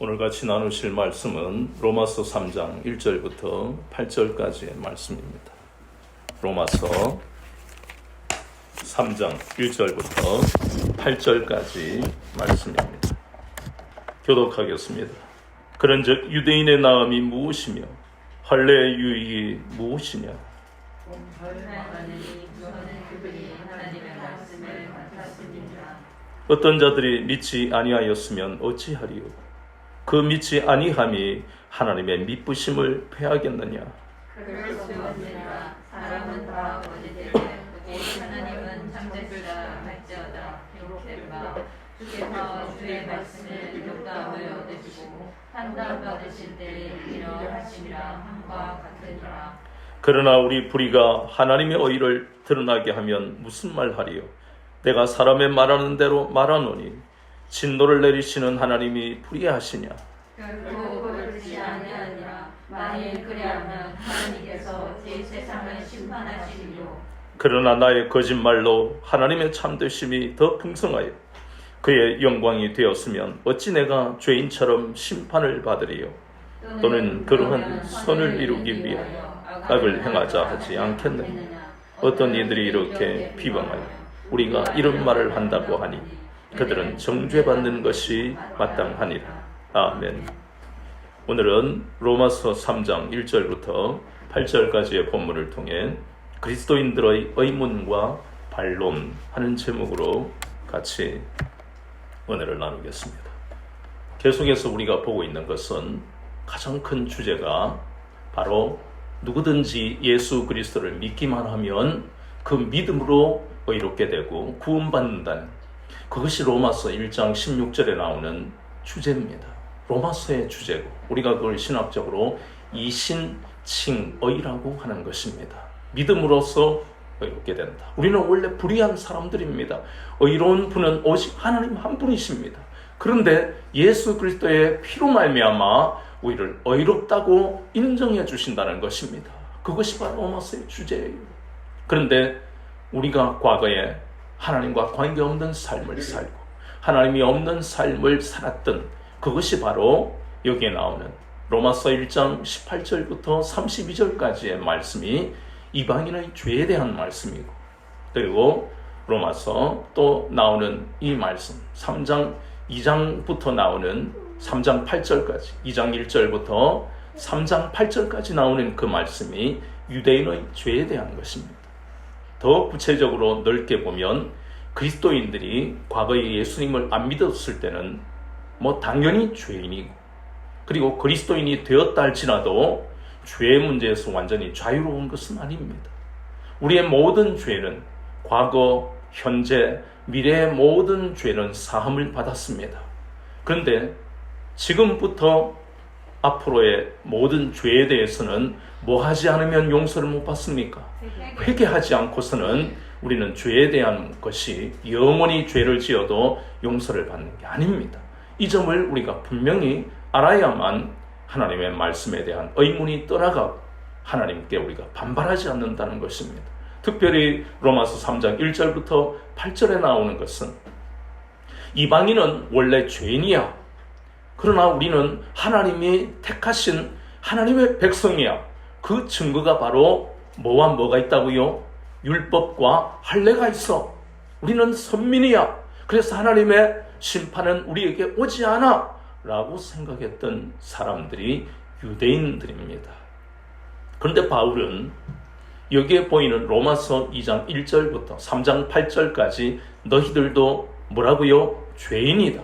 오늘 같이 나누실 말씀은 로마서 3장 1절부터 8절까지의 말씀입니다. 로마서 3장 1절부터 8절까지 말씀입니다. 교독하겠습니다. 그런즉 유대인의 나음이 무엇이며 할례의 유익이 무엇이냐? 어떤 자들이 믿지 아니하였으면 어찌하리요? 그 믿지 아니함이 하나님의 미쁘심을 패하겠느냐? 그럴 수 없느니라. 사람은 다 거짓되고 하나님은 창조주라 할지어다. 기록된 주께서 주의 말씀을 용감을 얻으시고 판단 받으실 때에 이러하시리라 함과 같으니라. 그러나 우리 불의가 하나님의 의를 드러나게 하면 무슨 말하리요? 내가 사람의 말하는 대로 말하노니 진노를 내리시는 하나님이 불의하시냐? 결코 그렇지 아니하니라. 만일 그리하면 하나님께서 제 세상을 심판하시리요. 그러나 나의 거짓말로 하나님의 참되심이 더 풍성하여 그의 영광이 되었으면 어찌 내가 죄인처럼 심판을 받으리요? 또는 그러한 선을 이루기 위하여 악을 행하자 하지 않겠느냐? 어떤 이들이 이렇게 비방하여 우리가 이런 말을 한다고 하니 그들은 정죄받는 것이 마땅하니라. 아멘. 오늘은 로마서 3장 1절부터 8절까지의 본문을 통해 그리스도인들의 의문과 반론하는 제목으로 같이 은혜를 나누겠습니다. 계속해서 우리가 보고 있는 것은 가장 큰 주제가 바로 누구든지 예수 그리스도를 믿기만 하면 그 믿음으로 의롭게 되고 구원받는다는, 그것이 로마서 1장 16절에 나오는 주제입니다. 로마서의 주제고 우리가 그걸 신학적으로 이신칭의라고 하는 것입니다. 믿음으로써 의롭게 된다. 우리는 원래 불의한 사람들입니다. 의로운 분은 오직 하나님 한 분이십니다. 그런데 예수 그리스도의 피로 말미암아 우리를 의롭다고 인정해 주신다는 것입니다. 그것이 바로 로마서의 주제예요. 그런데 우리가 과거에 하나님과 관계없는 삶을 살고 하나님이 없는 삶을 살았던 그것이 바로 여기에 나오는 로마서 1장 18절부터 32절까지의 말씀이 이방인의 죄에 대한 말씀이고, 그리고 로마서 또 나오는 이 말씀 3장 2장부터 나오는 3장 8절까지 2장 1절부터 3장 8절까지 나오는 그 말씀이 유대인의 죄에 대한 것입니다. 더 구체적으로 넓게 보면 그리스도인들이 과거에 예수님을 안 믿었을 때는 당연히 죄인이고, 그리고 그리스도인이 되었다 할지라도 죄의 문제에서 완전히 자유로운 것은 아닙니다. 우리의 모든 죄는 과거, 현재, 미래의 모든 죄는 사함을 받았습니다. 그런데 지금부터 앞으로의 모든 죄에 대해서는 뭐 하지 않으면 용서를 못 받습니까? 회개하지 않고서는 우리는 죄에 대한 것이 영원히 죄를 지어도 용서를 받는 게 아닙니다. 이 점을 우리가 분명히 알아야만 하나님의 말씀에 대한 의문이 떠나가고 하나님께 우리가 반발하지 않는다는 것입니다. 특별히 로마서 3장 1절부터 8절에 나오는 것은 이방인은 원래 죄인이야. 그러나 우리는 하나님이 택하신 하나님의 백성이야. 그 증거가 바로 뭐와 뭐가 있다고요? 율법과 할례가 있어. 우리는 선민이야. 그래서 하나님의 심판은 우리에게 오지 않아 라고 생각했던 사람들이 유대인들입니다. 그런데 바울은 여기에 보이는 로마서 2장 1절부터 3장 8절까지 너희들도 뭐라고요? 죄인이다.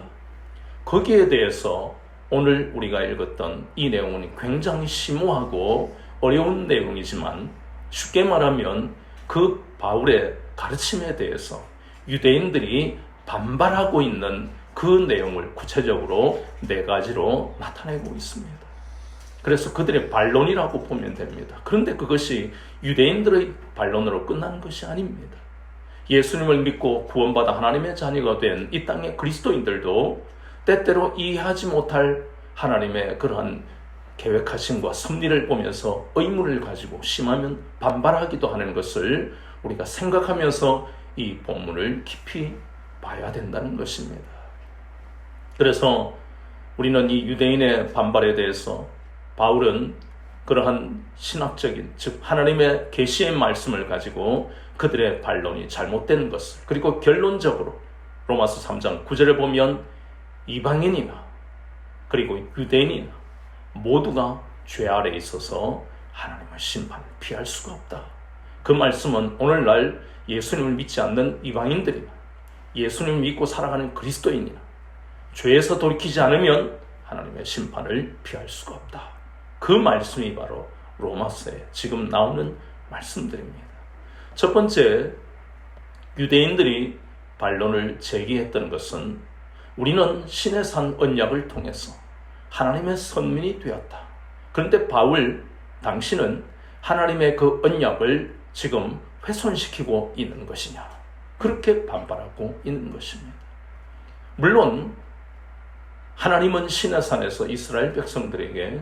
거기에 대해서 오늘 우리가 읽었던 이 내용은 굉장히 심오하고 어려운 내용이지만 쉽게 말하면 그 바울의 가르침에 대해서 유대인들이 반발하고 있는 그 내용을 구체적으로 4가지로 나타내고 있습니다. 그래서 그들의 반론이라고 보면 됩니다. 그런데 그것이 유대인들의 반론으로 끝나는 것이 아닙니다. 예수님을 믿고 구원받아 하나님의 자녀가 된 이 땅의 그리스도인들도 때때로 이해하지 못할 하나님의 그러한 계획하심과 섭리를 보면서 의문을 가지고 심하면 반발하기도 하는 것을 우리가 생각하면서 이 본문을 깊이 봐야 된다는 것입니다. 그래서 우리는 이 유대인의 반발에 대해서 바울은 그러한 신학적인, 즉 하나님의 계시의 말씀을 가지고 그들의 반론이 잘못된 것을, 그리고 결론적으로 로마서 3장 9절에 보면 이방인이나 그리고 유대인이나 모두가 죄 아래에 있어서 하나님의 심판을 피할 수가 없다. 그 말씀은 오늘날 예수님을 믿지 않는 이방인들이나 예수님을 믿고 살아가는 그리스도인이나 죄에서 돌이키지 않으면 하나님의 심판을 피할 수가 없다. 그 말씀이 바로 로마서에 지금 나오는 말씀들입니다. 첫 번째, 유대인들이 반론을 제기했던 것은 우리는 신의 산 언약을 통해서 하나님의 선민이 되었다. 그런데 바울, 당신은 하나님의 그 언약을 지금 훼손시키고 있는 것이냐, 그렇게 반발하고 있는 것입니다. 물론 하나님은 신의 산에서 이스라엘 백성들에게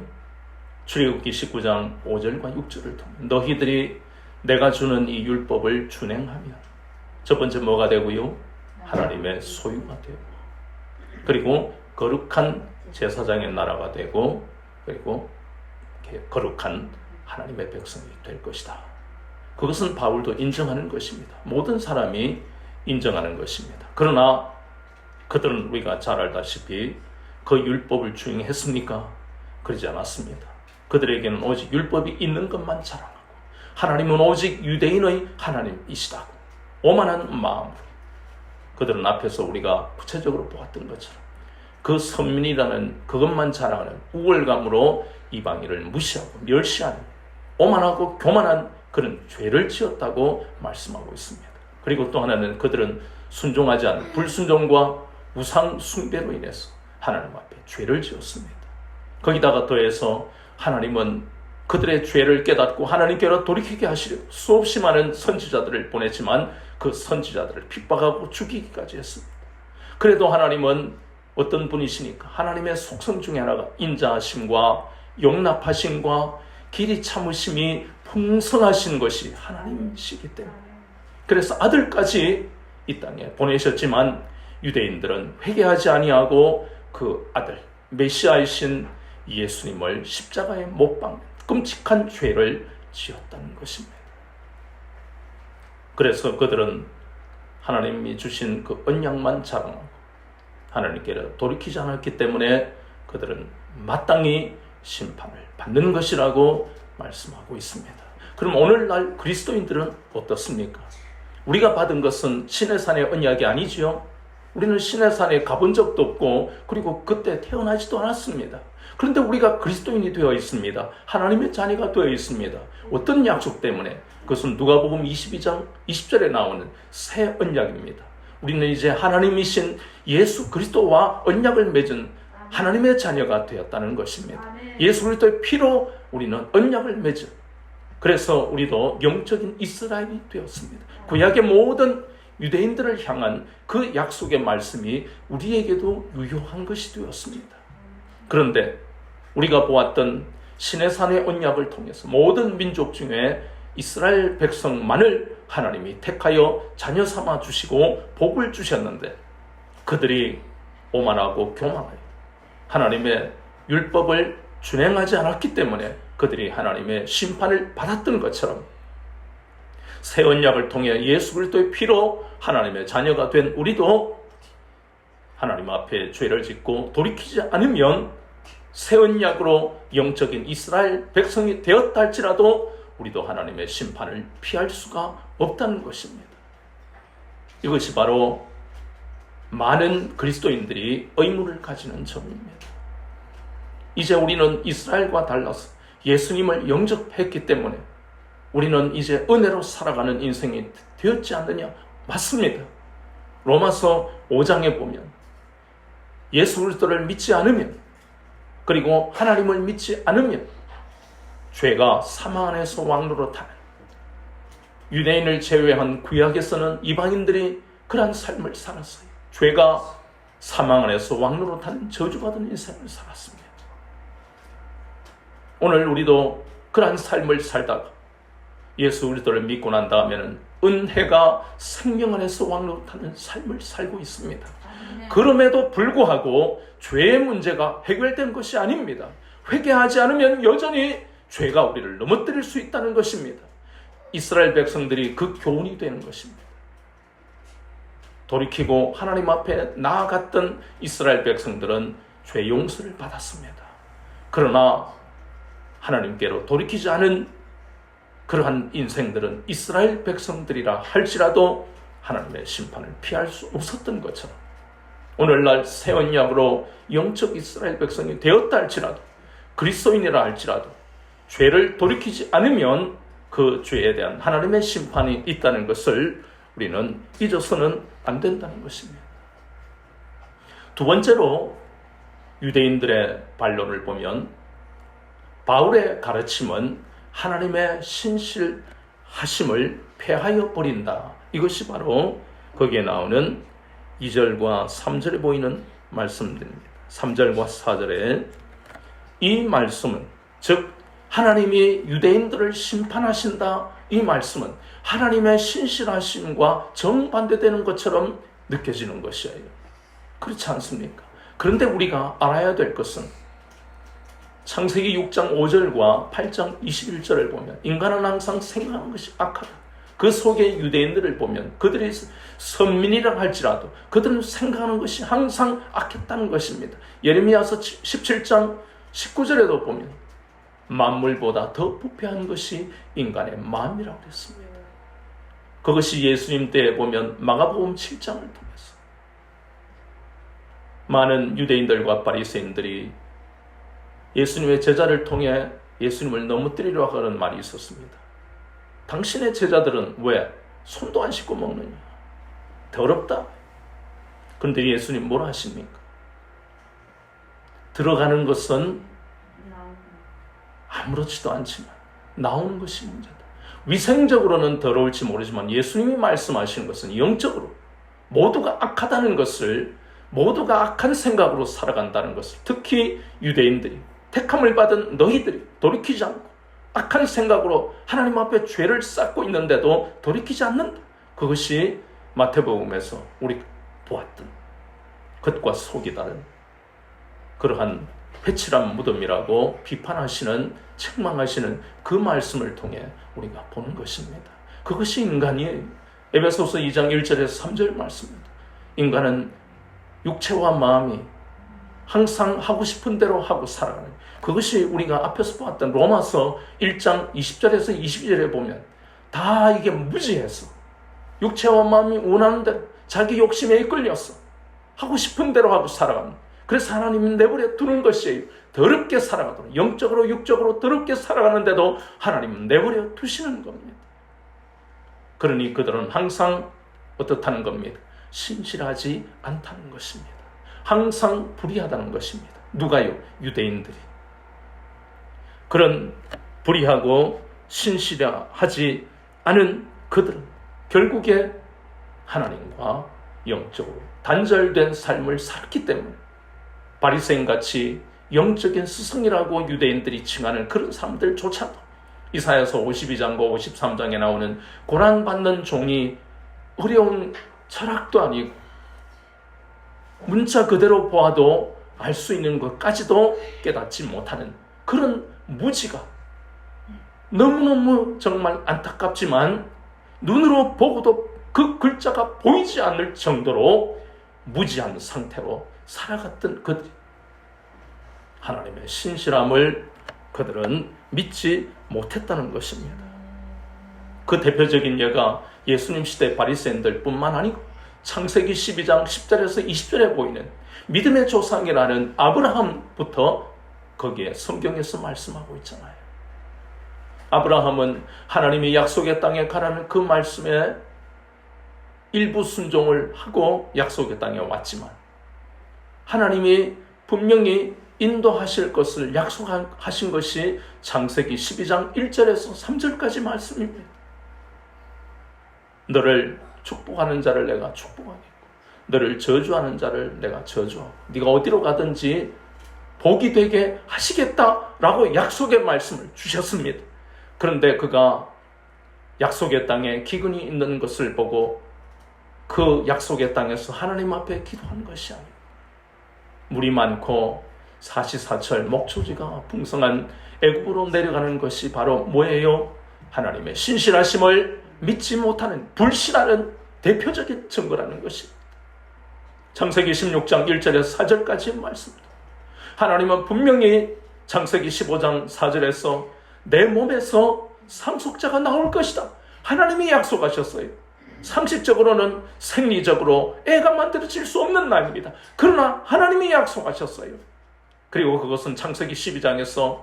출애굽기 19장 5절과 6절을 통해 너희들이 내가 주는 이 율법을 준행하면 첫 번째 뭐가 되고요? 하나님의 소유가 되고, 그리고 거룩한 제사장의 나라가 되고, 그리고 거룩한 하나님의 백성이 될 것이다. 그것은 바울도 인정하는 것입니다. 모든 사람이 인정하는 것입니다. 그러나 그들은 우리가 잘 알다시피 그 율법을 주행했습니까? 그러지 않았습니다. 그들에게는 오직 율법이 있는 것만 자랑하고 하나님은 오직 유대인의 하나님이시다고 오만한 마음으로 그들은 앞에서 우리가 구체적으로 보았던 것처럼 그 선민이라는 그것만 자랑하는 우월감으로 이방인을 무시하고 멸시하는 오만하고 교만한 그런 죄를 지었다고 말씀하고 있습니다. 그리고 또 하나는 그들은 순종하지 않은 불순종과 우상 숭배로 인해서 하나님 앞에 죄를 지었습니다. 거기다가 더해서 하나님은 그들의 죄를 깨닫고 하나님께로 돌이키게 하시려 수없이 많은 선지자들을 보냈지만 그 선지자들을 핍박하고 죽이기까지 했습니다. 그래도 하나님은 어떤 분이시니까? 하나님의 속성 중에 하나가 인자하심과 용납하심과 길이 참으심이 풍성하신 것이 하나님이시기 때문에, 그래서 아들까지 이 땅에 보내셨지만 유대인들은 회개하지 아니하고 그 아들 메시아이신 예수님을 십자가에 못 박는 끔찍한 죄를 지었다는 것입니다. 그래서 그들은 하나님이 주신 그 언약만 자랑하고 하나님께로 돌이키지 않았기 때문에 그들은 마땅히 심판을 받는 것이라고 말씀하고 있습니다. 그럼 오늘날 그리스도인들은 어떻습니까? 우리가 받은 것은 시내산의 언약이 아니지요. 우리는 시내산에 가본 적도 없고 그리고 그때 태어나지도 않았습니다. 그런데 우리가 그리스도인이 되어 있습니다. 하나님의 자녀가 되어 있습니다. 어떤 약속 때문에? 그것은 누가복음 22장 20절에 나오는 새 언약입니다. 우리는 이제 하나님이신 예수 그리스도와 언약을 맺은 하나님의 자녀가 되었다는 것입니다. 예수 그리스도의 피로 우리는 언약을 맺은, 그래서 우리도 영적인 이스라엘이 되었습니다. 구약의 모든 유대인들을 향한 그 약속의 말씀이 우리에게도 유효한 것이 되었습니다. 그런데 우리가 보았던 시내산의 언약을 통해서 모든 민족 중에 이스라엘 백성만을 하나님이 택하여 자녀 삼아 주시고 복을 주셨는데 그들이 오만하고 교만하여 하나님의 율법을 준행하지 않았기 때문에 그들이 하나님의 심판을 받았던 것처럼 새 언약을 통해 예수 그리스도의 피로 하나님의 자녀가 된 우리도 하나님 앞에 죄를 짓고 돌이키지 않으면 새 언약으로 영적인 이스라엘 백성이 되었다 할지라도 우리도 하나님의 심판을 피할 수가 없다는 것입니다. 이것이 바로 많은 그리스도인들이 의문을 가지는 점입니다. 이제 우리는 이스라엘과 달라서 예수님을 영접했기 때문에 우리는 이제 은혜로 살아가는 인생이 되었지 않느냐? 맞습니다. 로마서 5장에 보면 예수 그리스도를 믿지 않으면, 그리고 하나님을 믿지 않으면 죄가 사망 안에서 왕노릇하는, 유대인을 제외한 구약에서는 이방인들이 그러한 삶을 살았어요. 죄가 사망 안에서 왕노릇하는 저주받은 인생을 살았습니다. 오늘 우리도 그러한 삶을 살다가 예수 그리스도를 믿고 난 다음에는 은혜가 생명 안에서 왕노릇하는 삶을 살고 있습니다. 그럼에도 불구하고 죄의 문제가 해결된 것이 아닙니다. 회개하지 않으면 여전히 죄가 우리를 넘어뜨릴 수 있다는 것입니다. 이스라엘 백성들이 그 교훈이 되는 것입니다. 돌이키고 하나님 앞에 나아갔던 이스라엘 백성들은 죄 용서를 받았습니다. 그러나 하나님께로 돌이키지 않은 그러한 인생들은 이스라엘 백성들이라 할지라도 하나님의 심판을 피할 수 없었던 것처럼 오늘날 새 언약으로 영적 이스라엘 백성이 되었다 할지라도 그리스도인이라 할지라도 죄를 돌이키지 않으면 그 죄에 대한 하나님의 심판이 있다는 것을 우리는 잊어서는 안 된다는 것입니다. 두 번째로 유대인들의 반론을 보면 바울의 가르침은 하나님의 신실하심을 폐하여 버린다. 이것이 바로 거기에 나오는 2절과 3절에 보이는 말씀들입니다. 3절과 4절에 이 말씀은 즉 하나님이 유대인들을 심판하신다. 이 말씀은 하나님의 신실하심과 정반대되는 것처럼 느껴지는 것이에요. 그렇지 않습니까? 그런데 우리가 알아야 될 것은 창세기 6장 5절과 8장 21절을 보면 인간은 항상 생각하는 것이 악하다. 그 속에 유대인들을 보면 그들이 선민이라 할지라도 그들은 생각하는 것이 항상 악했다는 것입니다. 예레미야서 17장 19절에도 보면 만물보다 더 부패한 것이 인간의 마음이라고 했습니다. 그것이 예수님 때에 보면 마가복음 7장을 통해서 많은 유대인들과 바리새인들이 예수님의 제자를 통해 예수님을 넘어뜨리려 하는 말이 있었습니다. 당신의 제자들은 왜 손도 안 씻고 먹느냐? 더럽다. 그런데 예수님 뭐라 하십니까? 들어가는 것은 아무렇지도 않지만 나오는 것이 문제다. 위생적으로는 더러울지 모르지만 예수님이 말씀하시는 것은 영적으로 모두가 악하다는 것을, 모두가 악한 생각으로 살아간다는 것을, 특히 유대인들이, 택함을 받은 너희들이 돌이키지 않고 악한 생각으로 하나님 앞에 죄를 쌓고 있는데도 돌이키지 않는다. 그것이 마태복음에서 우리 보았던 겉과 속이 다른 그러한 회칠한 무덤이라고 비판하시는, 책망하시는 그 말씀을 통해 우리가 보는 것입니다. 그것이 인간이에요. 에베소서 2장 1절에서 3절 말씀입니다. 인간은 육체와 마음이 항상 하고 싶은 대로 하고 살아가는, 그것이 우리가 앞에서 보았던 로마서 1장 20절에서 22절에 보면 다 이게 무지해서 육체와 마음이 원하는 대로 자기 욕심에 이끌려서 하고 싶은 대로 하고 살아가는, 그래서 하나님이 내버려 두는 것이에요. 더럽게 살아가도록, 영적으로 육적으로 더럽게 살아가는데도 하나님은 내버려 두시는 겁니다. 그러니 그들은 항상 어떻다는 겁니다? 신실하지 않다는 것입니다. 항상 불의하다는 것입니다. 누가요? 유대인들이. 그런 불의하고 신실하지 않은 그들은 결국에 하나님과 영적으로 단절된 삶을 살았기 때문에 바리새인같이 영적인 스승이라고 유대인들이 칭하는 그런 사람들조차도 이사야서 52장과 53장에 나오는 고난받는 종이 어려운 철학도 아니고 문자 그대로 보아도 알 수 있는 것까지도 깨닫지 못하는 그런 무지가 너무너무 정말 안타깝지만 눈으로 보고도 그 글자가 보이지 않을 정도로 무지한 상태로 살아갔던 그들이 하나님의 신실함을 그들은 믿지 못했다는 것입니다. 그 대표적인 예가 예수님 시대 바리새인들 뿐만 아니고 창세기 12장 10절에서 20절에 보이는 믿음의 조상이라는 아브라함부터 거기에 성경에서 말씀하고 있잖아요. 아브라함은 하나님이 약속의 땅에 가라는 그 말씀에 일부 순종을 하고 약속의 땅에 왔지만 하나님이 분명히 인도하실 것을 약속하신 것이 창세기 12장 1절에서 3절까지 말씀입니다. 너를 축복하는 자를 내가 축복하겠고 너를 저주하는 자를 내가 저주하고 네가 어디로 가든지 복이 되게 하시겠다라고 약속의 말씀을 주셨습니다. 그런데 그가 약속의 땅에 기근이 있는 것을 보고 그 약속의 땅에서 하나님 앞에 기도한 것이 아니고 물이 많고 사시사철 목초지가 풍성한 애굽으로 내려가는 것이 바로 뭐예요? 하나님의 신실하심을 믿지 못하는 불신하는 대표적인 증거라는 것이 창세기 16장 1절에서 4절까지의 말씀입니다. 하나님은 분명히 창세기 15장 4절에서 내 몸에서 상속자가 나올 것이다, 하나님이 약속하셨어요. 상식적으로는 생리적으로 애가 만들어질 수 없는 나입니다. 그러나 하나님이 약속하셨어요. 그리고 그것은 창세기 12장에서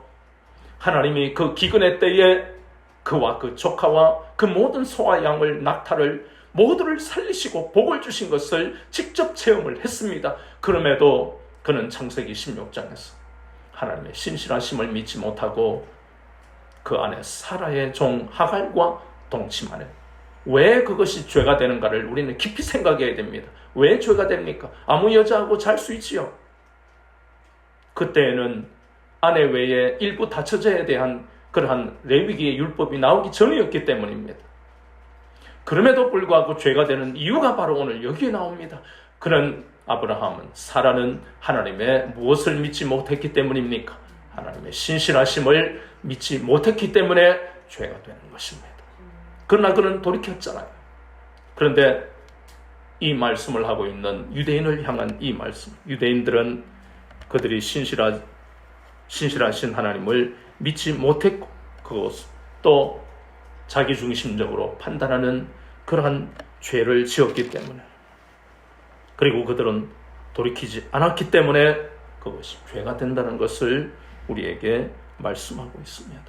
하나님이 그 기근의 때에 그와 그 조카와 그 모든 소와 양을 낙타를 모두를 살리시고 복을 주신 것을 직접 체험을 했습니다. 그럼에도 그는 창세기 16장에서 하나님의 신실하심을 믿지 못하고 그 안에 사라의 종 하갈과 동침하는, 왜 그것이 죄가 되는가를 우리는 깊이 생각해야 됩니다. 왜 죄가 됩니까? 아무 여자하고 잘 수 있지요. 그때에는 아내 외에 일부 다처자에 대한 그러한 레위기의 율법이 나오기 전이었기 때문입니다. 그럼에도 불구하고 죄가 되는 이유가 바로 오늘 여기에 나옵니다. 그런 아브라함은, 사라는 하나님의 무엇을 믿지 못했기 때문입니까? 하나님의 신실하심을 믿지 못했기 때문에 죄가 되는 것입니다. 그러나 그는 돌이켰잖아요. 그런데 이 말씀을 하고 있는 유대인을 향한 이 말씀, 유대인들은 그들이 신실하신 하나님을 믿지 못했고 그것 또 자기중심적으로 판단하는 그러한 죄를 지었기 때문에, 그리고 그들은 돌이키지 않았기 때문에 그것이 죄가 된다는 것을 우리에게 말씀하고 있습니다.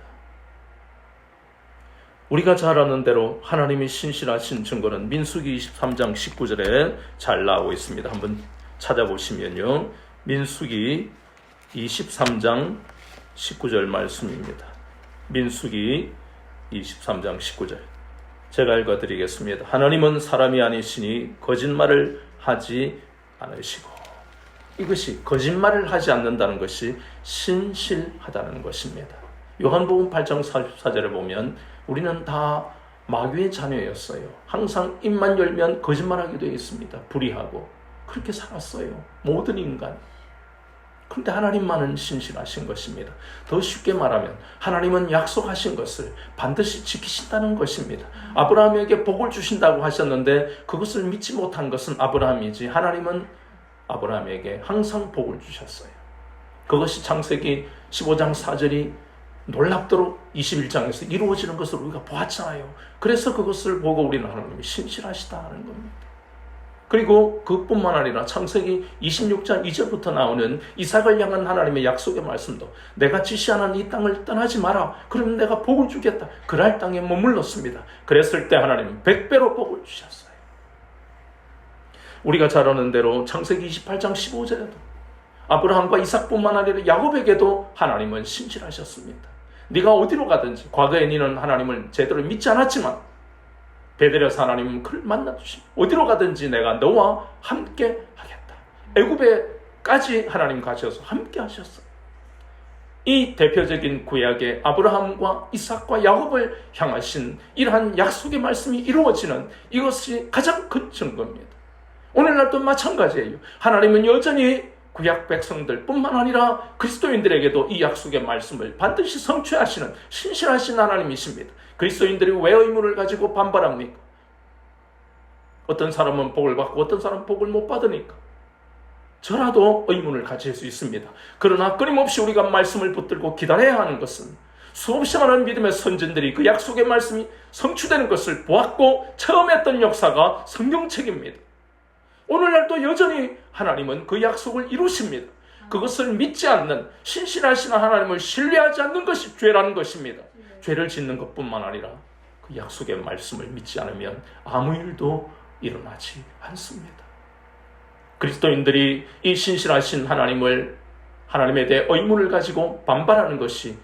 우리가 잘 아는 대로 하나님이 신실하신 증거는 민수기 23장 19절에 잘 나오고 있습니다. 한번 찾아보시면요, 민수기 23장 19절 말씀입니다. 민수기 23장 19절 제가 읽어드리겠습니다. 하나님은 사람이 아니시니 거짓말을 하지 않으시고, 이것이 거짓말을 하지 않는다는 것이 신실하다는 것입니다. 요한복음 8장 44절에 보면 우리는 다 마귀의 자녀였어요. 항상 입만 열면 거짓말하게 되어 있습니다. 불의하고 그렇게 살았어요, 모든 인간이. 그런데 하나님만은 신실하신 것입니다. 더 쉽게 말하면 하나님은 약속하신 것을 반드시 지키신다는 것입니다. 아브라함에게 복을 주신다고 하셨는데 그것을 믿지 못한 것은 아브라함이지 하나님은 아브라함에게 항상 복을 주셨어요. 그것이 창세기 15장 4절이 놀랍도록 21장에서 이루어지는 것을 우리가 보았잖아요. 그래서 그것을 보고 우리는 하나님이 신실하시다 하는 겁니다. 그리고 그뿐만 아니라 창세기 26장 2절부터 나오는 이삭을 향한 하나님의 약속의 말씀도, 내가 지시하는 이 땅을 떠나지 마라, 그러면 내가 복을 주겠다. 그랄 땅에 머물렀습니다. 그랬을 때 하나님은 100배로 복을 주셨어요. 우리가 잘 아는 대로 창세기 28장 15절에도 아브라함과 이삭뿐만 아니라 야곱에게도 하나님은 신실하셨습니다. 네가 어디로 가든지, 과거에 너는 하나님을 제대로 믿지 않았지만 베델에서 하나님은 그를 만나주시고 어디로 가든지 내가 너와 함께 하겠다. 애굽에까지 하나님 가셔서 함께 하셨어요. 이 대표적인 구약의 아브라함과 이삭과 야곱을 향하신 이러한 약속의 말씀이 이루어지는 이것이 가장 큰 증거입니다. 오늘날도 마찬가지예요. 하나님은 여전히 구약 백성들뿐만 아니라 그리스도인들에게도 이 약속의 말씀을 반드시 성취하시는 신실하신 하나님이십니다. 그리스도인들이 왜 의문을 가지고 반발합니까? 어떤 사람은 복을 받고 어떤 사람은 복을 못 받으니까 저라도 의문을 가질 수 있습니다. 그러나 끊임없이 우리가 말씀을 붙들고 기다려야 하는 것은 수없이 많은 믿음의 선진들이 그 약속의 말씀이 성취되는 것을 보았고 체험했던 역사가 성경책입니다. 오늘날도 여전히 하나님은 그 약속을 이루십니다. 그것을 믿지 않는, 신실하신 하나님을 신뢰하지 않는 것이 죄라는 것입니다. 죄를 짓는 것뿐만 아니라 그 약속의 말씀을 믿지 않으면 아무 일도 일어나지 않습니다. 그리스도인들이 이 신실하신 하나님에 대해 의문을 가지고 반발하는 것이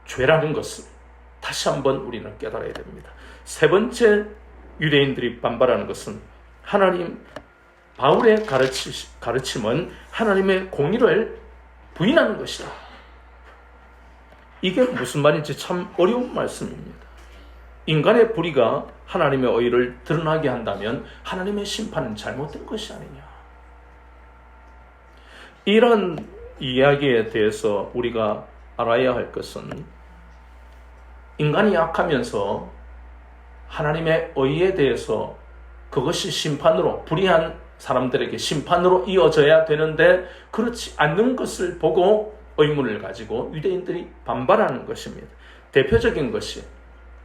죄라는 것을 다시 한번 우리는 깨달아야 됩니다. 세 번째, 유대인들이 반발하는 것은 바울의 가르침은 하나님의 공의를 부인하는 것이다. 이게 무슨 말인지 참 어려운 말씀입니다. 인간의 불의가 하나님의 의를 드러나게 한다면 하나님의 심판은 잘못된 것이 아니냐. 이런 이야기에 대해서 우리가 알아야 할 것은 인간이 약하면서 하나님의 의에 대해서 그것이 심판으로, 불의한 사람들에게 심판으로 이어져야 되는데 그렇지 않는 것을 보고 의문을 가지고 유대인들이 반발하는 것입니다. 대표적인 것이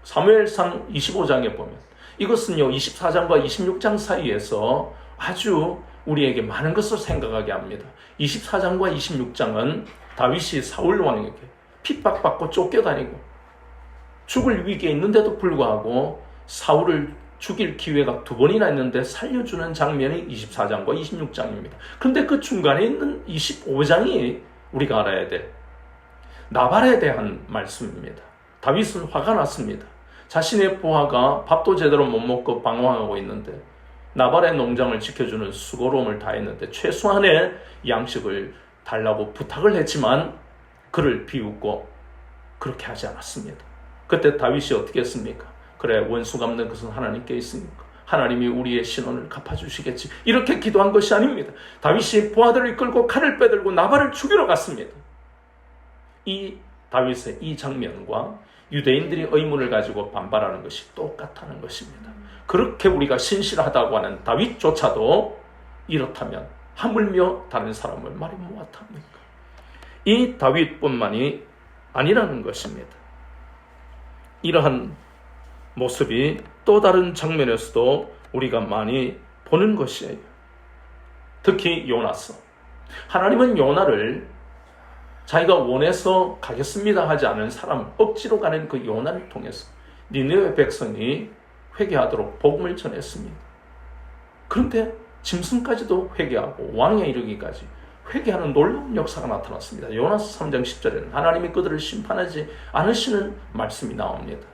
사무엘상 25장에 보면 이것은요 24장과 26장 사이에서 아주 우리에게 많은 것을 생각하게 합니다. 24장과 26장은 다윗이 사울 왕에게 핍박받고 쫓겨다니고 죽을 위기에 있는데도 불구하고 사울을 죽일 기회가 2번이나 있는데 살려주는 장면이 24장과 26장입니다. 그런데 그 중간에 있는 25장이 우리가 알아야 될 나발에 대한 말씀입니다. 다윗은 화가 났습니다. 자신의 부하가 밥도 제대로 못 먹고 방황하고 있는데 나발의 농장을 지켜주는 수고로움을 다했는데 최소한의 양식을 달라고 부탁을 했지만 그를 비웃고 그렇게 하지 않았습니다. 그때 다윗이 어떻게 했습니까? 그래, 원수 갚는 것은 하나님께 있으니까 하나님이 우리의 신원을 갚아주시겠지, 이렇게 기도한 것이 아닙니다. 다윗이 부하들을 이끌고 칼을 빼들고 나발을 죽이러 갔습니다. 이 다윗의 이 장면과 유대인들이 의문을 가지고 반발하는 것이 똑같다는 것입니다. 그렇게 우리가 신실하다고 하는 다윗조차도 이렇다면 하물며 다른 사람을 말이 무엇합니까? 이 다윗뿐만이 아니라는 것입니다. 이러한 모습이 또 다른 장면에서도 우리가 많이 보는 것이에요. 특히 요나서. 하나님은 요나를 자기가 원해서 가겠습니다 하지 않은 사람, 억지로 가는 그 요나를 통해서 니느웨 백성이 회개하도록 복음을 전했습니다. 그런데 짐승까지도 회개하고 왕에 이르기까지 회개하는 놀라운 역사가 나타났습니다. 요나서 3장 10절에는 하나님이 그들을 심판하지 않으시는 말씀이 나옵니다.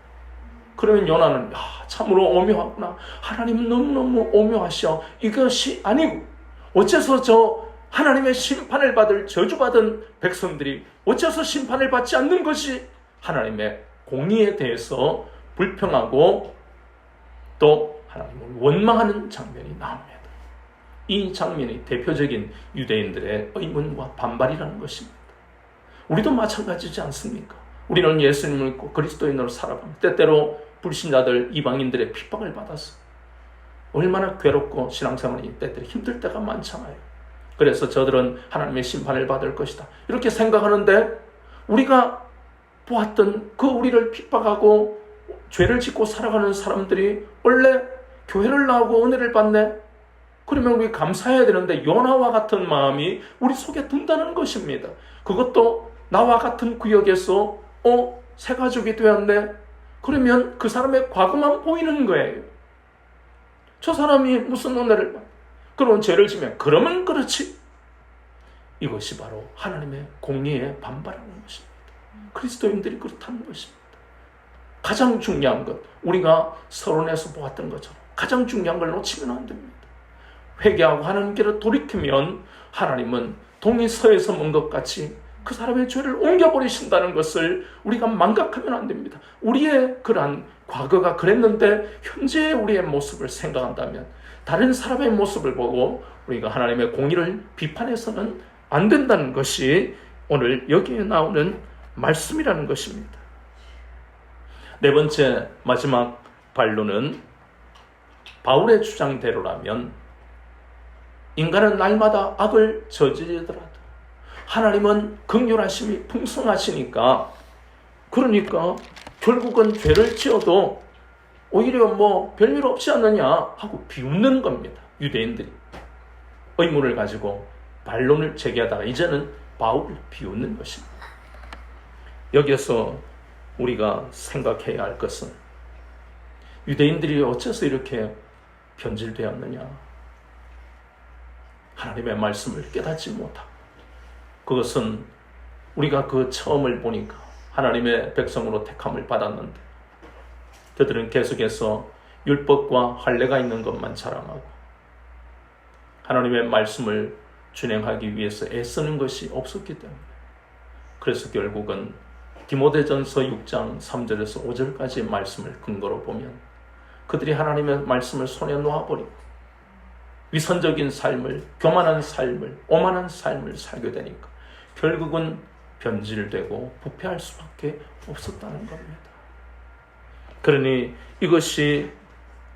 그러면 요나는 참으로 오묘하구나, 하나님은 너무너무 오묘하셔, 이것이 아니고 어째서 저 하나님의 심판을 받을 저주받은 백성들이 어째서 심판을 받지 않는 것이 하나님의 공의에 대해서 불평하고 또 하나님을 원망하는 장면이 나옵니다. 이 장면이 대표적인 유대인들의 의문과 반발이라는 것입니다. 우리도 마찬가지지 않습니까? 우리는 예수님을 믿고 그리스도인으로 살아갑니다. 때때로 불신자들, 이방인들의 핍박을 받아서 얼마나 괴롭고 신앙생활이 때때로 힘들 때가 많잖아요. 그래서 저들은 하나님의 심판을 받을 것이다, 이렇게 생각하는데 우리가 보았던 그 우리를 핍박하고 죄를 짓고 살아가는 사람들이 원래 교회를 나오고 은혜를 받네? 그러면 우리 감사해야 되는데 요나와 같은 마음이 우리 속에 든다는 것입니다. 그것도 나와 같은 구역에서 새 가족이 되었네? 그러면 그 사람의 과거만 보이는 거예요. 저 사람이 무슨 은혜를 받, 그런 죄를 지면 그러면 그렇지. 이것이 바로 하나님의 공의에 반발하는 것입니다. 그리스도인들이 그렇다는 것입니다. 가장 중요한 것, 우리가 서론에서 보았던 것처럼 가장 중요한 걸 놓치면 안 됩니다. 회개하고 하나님께로 돌이키면 하나님은 동이 서에서 먼 것 같이 그 사람의 죄를 옮겨버리신다는 것을 우리가 망각하면 안 됩니다. 우리의 그러한 과거가 그랬는데 현재의 우리의 모습을 생각한다면 다른 사람의 모습을 보고 우리가 하나님의 공의를 비판해서는 안 된다는 것이 오늘 여기에 나오는 말씀이라는 것입니다. 네 번째 마지막 반론은 바울의 주장대로라면 인간은 날마다 악을 저지르더라도 하나님은 긍휼하심이 풍성하시니까, 그러니까 결국은 죄를 지어도 오히려 별일 없지 않느냐 하고 비웃는 겁니다. 유대인들이 의문을 가지고 반론을 제기하다가 이제는 바울을 비웃는 것입니다. 여기에서 우리가 생각해야 할 것은 유대인들이 어째서 이렇게 변질되었느냐, 하나님의 말씀을 깨닫지 못하고, 그것은 우리가 그 처음을 보니까 하나님의 백성으로 택함을 받았는데 그들은 계속해서 율법과 할례가 있는 것만 자랑하고 하나님의 말씀을 준행하기 위해서 애쓰는 것이 없었기 때문에, 그래서 결국은 디모데전서 6장 3절에서 5절까지 말씀을 근거로 보면 그들이 하나님의 말씀을 손에 놓아버리고 위선적인 삶을, 교만한 삶을, 오만한 삶을 살게 되니까 결국은 변질되고 부패할 수밖에 없었다는 겁니다. 그러니 이것이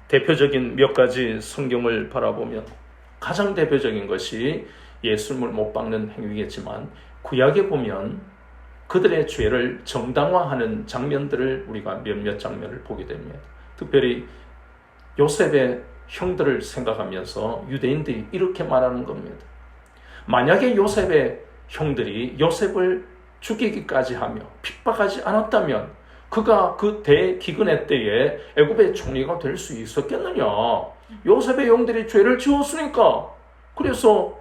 대표적인 몇 가지 성경을 바라보면 가장 대표적인 것이 예수님을 못 박는 행위겠지만 구약에 보면 그들의 죄를 정당화하는 장면들을 우리가 몇몇 장면을 보게 됩니다. 특별히 요셉의 형들을 생각하면서 유대인들이 이렇게 말하는 겁니다. 만약에 요셉의 형들이 요셉을 죽이기까지 하며 핍박하지 않았다면 그가 그 대기근의 때에 애굽의 총리가 될 수 있었겠느냐. 요셉의 형들이 죄를 지었으니까. 그래서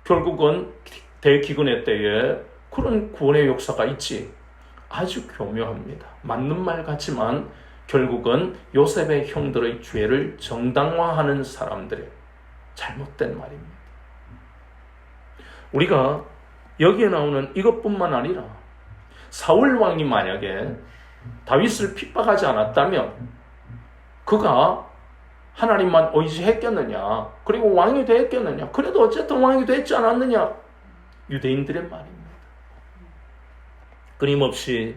결국은 대기근의 때에 그런 구원의 역사가 있지. 아주 교묘합니다. 맞는 말 같지만 결국은 요셉의 형들의 죄를 정당화하는 사람들의 잘못된 말입니다. 우리가 여기에 나오는 이것뿐만 아니라 사울 왕이 만약에 다윗을 핍박하지 않았다면 그가 하나님만 의지했겠느냐, 그리고 왕이 됐겠느냐, 그래도 어쨌든 왕이 됐지 않았느냐, 유대인들의 말입니다. 끊임없이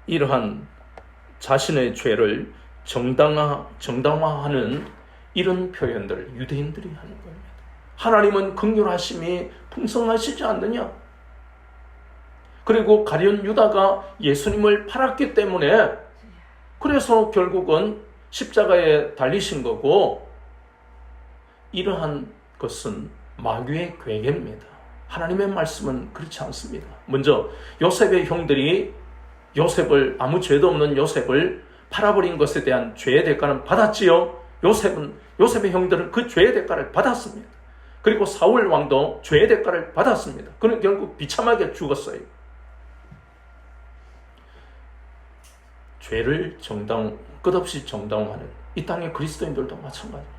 이러한 자신의 죄를 정당화하는 이런 표현들을 유대인들이 하는 겁니다. 하나님은 긍휼하심이 풍성하시지 않느냐? 그리고 가룟 유다가 예수님을 팔았기 때문에 그래서 결국은 십자가에 달리신 거고, 이러한 것은 마귀의 괴계입니다. 하나님의 말씀은 그렇지 않습니다. 먼저 요셉의 형들이 아무 죄도 없는 요셉을 팔아버린 것에 대한 죄의 대가는 받았지요. 요셉의 형들은 그 죄의 대가를 받았습니다. 그리고 사울 왕도 죄의 대가를 받았습니다. 그는 결국 비참하게 죽었어요. 죄를 끝없이 정당화하는 이 땅의 그리스도인들도 마찬가지입니다.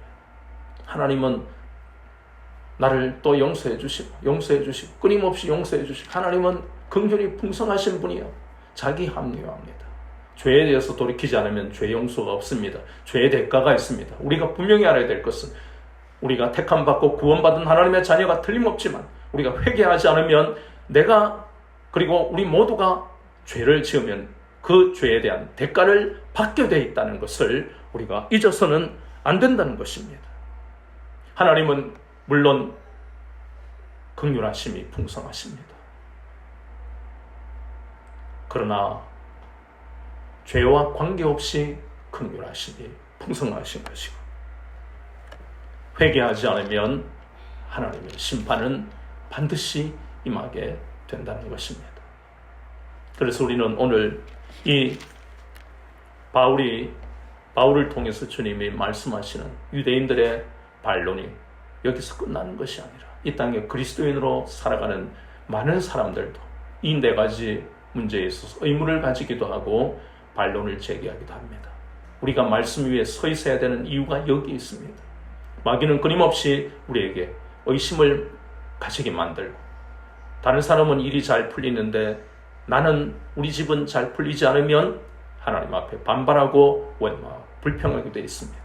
하나님은 나를 또 용서해 주시고 끊임없이 용서해 주시고, 하나님은 긍휼이 풍성하신 분이요, 자기 합리화합니다. 죄에 대해서 돌이키지 않으면 죄 용서가 없습니다. 죄의 대가가 있습니다. 우리가 분명히 알아야 될 것은 우리가 택함받고 구원받은 하나님의 자녀가 틀림없지만 우리가 회개하지 않으면 그리고 우리 모두가 죄를 지으면 그 죄에 대한 대가를 받게 되어 있다는 것을 우리가 잊어서는 안 된다는 것입니다. 하나님은 물론 긍휼하심이 풍성하십니다. 그러나 죄와 관계없이 긍휼하심이 풍성하신 것이고, 회개하지 않으면 하나님의 심판은 반드시 임하게 된다는 것입니다. 그래서 우리는 오늘 이 바울을 통해서 주님이 말씀하시는 유대인들의 반론이 여기서 끝나는 것이 아니라 이 땅에 그리스도인으로 살아가는 많은 사람들도 이 네 가지 문제에 있어서 의문을 가지기도 하고 반론을 제기하기도 합니다. 우리가 말씀 위에 서 있어야 되는 이유가 여기 있습니다. 마귀는 끊임없이 우리에게 의심을 가지게 만들고, 다른 사람은 일이 잘 풀리는데 우리 집은 잘 풀리지 않으면 하나님 앞에 반발하고 원망하고 불평하게 되어 있습니다.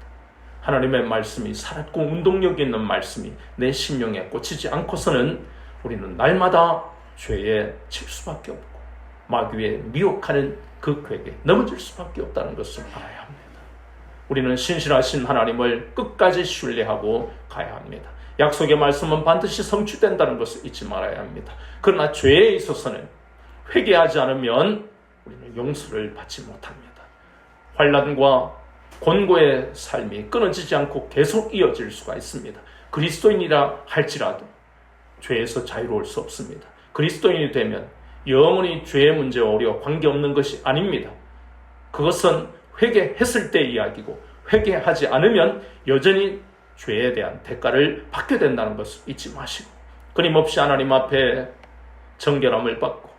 하나님의 말씀이 살았고 운동력 있는 말씀이 내 심령에 꽂히지 않고서는 우리는 날마다 죄에 칠 수밖에 없고 마귀에 미혹하는 그 괴계에 넘어질 수밖에 없다는 것을 알아야 합니다. 우리는 신실하신 하나님을 끝까지 신뢰하고 가야 합니다. 약속의 말씀은 반드시 성취된다는 것을 잊지 말아야 합니다. 그러나 죄에 있어서는 회개하지 않으면 우리는 용서를 받지 못합니다. 환난과 곤고의 삶이 끊어지지 않고 계속 이어질 수가 있습니다. 그리스도인이라 할지라도 죄에서 자유로울 수 없습니다. 그리스도인이 되면 영원히 죄의 문제와 우리와 관계없는 것이 아닙니다. 그것은 회개했을 때 이야기고, 회개하지 않으면 여전히 죄에 대한 대가를 받게 된다는 것을 잊지 마시고, 끊임없이 하나님 앞에 정결함을 받고,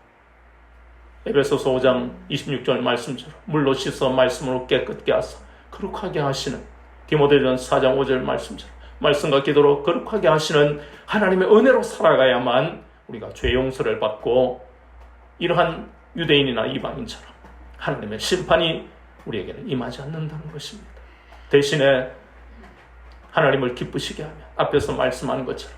에베소서 5장 26절 말씀처럼 물로 씻어 말씀으로 깨끗게 하사 거룩하게 하시는, 디모데전 4장 5절 말씀처럼 말씀과 기도로 거룩하게 하시는 하나님의 은혜로 살아가야만 우리가 죄 용서를 받고 이러한 유대인이나 이방인처럼 하나님의 심판이 우리에게는 임하지 않는다는 것입니다. 대신에 하나님을 기쁘시게 하면 앞에서 말씀하는 것처럼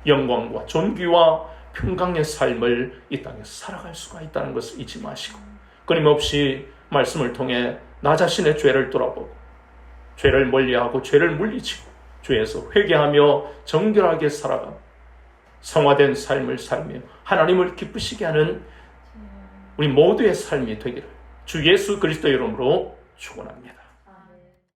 영광과 존귀와 평강의 삶을 이 땅에서 살아갈 수가 있다는 것을 잊지 마시고, 끊임없이 말씀을 통해 나 자신의 죄를 돌아보고 죄를 멀리하고 죄를 물리치고 죄에서 회개하며 정결하게 살아가 성화된 삶을 살며 하나님을 기쁘시게 하는 우리 모두의 삶이 되기를 주 예수 그리스도의 이름으로 축원합니다.